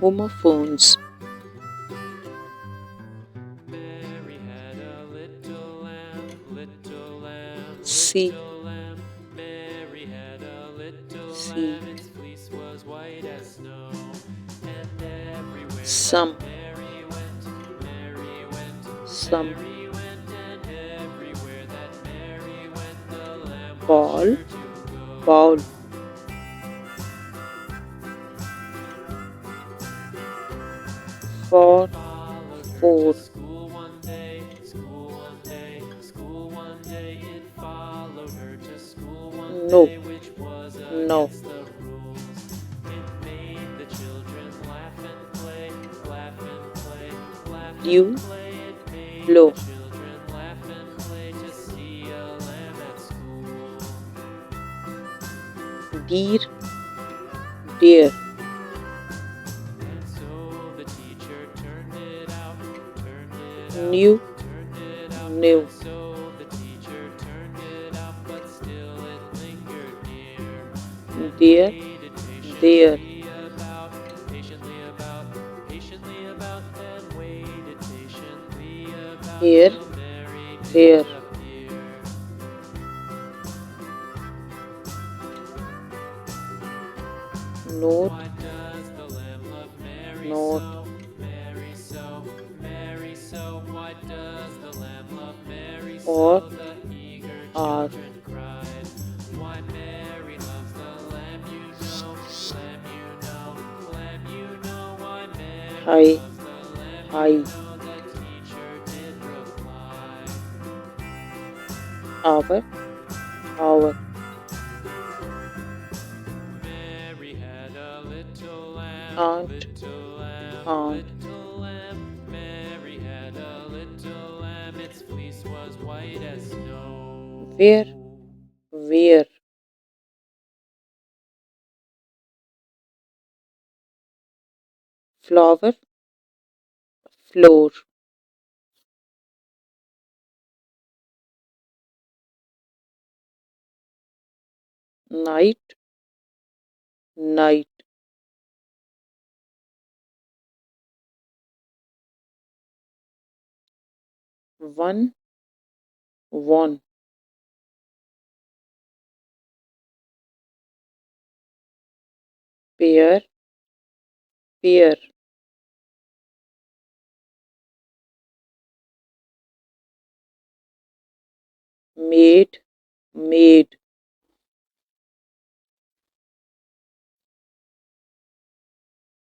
Homophones. Mary had a little lamb, C. little lamb. Mary had a little C. lamb, its fleece was white as snow. And everywhere that Some. Mary went, Some. Mary went, and everywhere that Mary went, the lamb was Ball. sure to go. Ball. For. Followed her to For. school one day, school one day, school one day. It followed her to school one No. day, which was No. against the rules. It made the children laugh and play, laugh and play, laugh You. and play. It made Blow. the children laugh and play to see a lamb at school. Deer. Deer. And so the teacher turned it out, New. turned it out. New. And so the teacher turned it out, but still it lingered near. And There. waited There. patiently about, patiently about, and waited patiently about Here. till Mary did Here. appear. Note. Why does the lamb love Mary Note. so? Mary so, Mary so. Why does the lamb love Mary Or. so? The eager Are. children cried. Why Mary loves the lamb, you know, lamb, you know, lamb, you know. Why Mary High. loves the lamb, High. you know. The teacher did reply. Hour. Hour. Mary had a little lamb, Aunt. little lamb, Aunt. little lamb. Mary had a little lamb, its fleece was white as snow. Where. Where. Flower. Floor. Night. Night. One. One. Pair. Pair. Maid. Maid.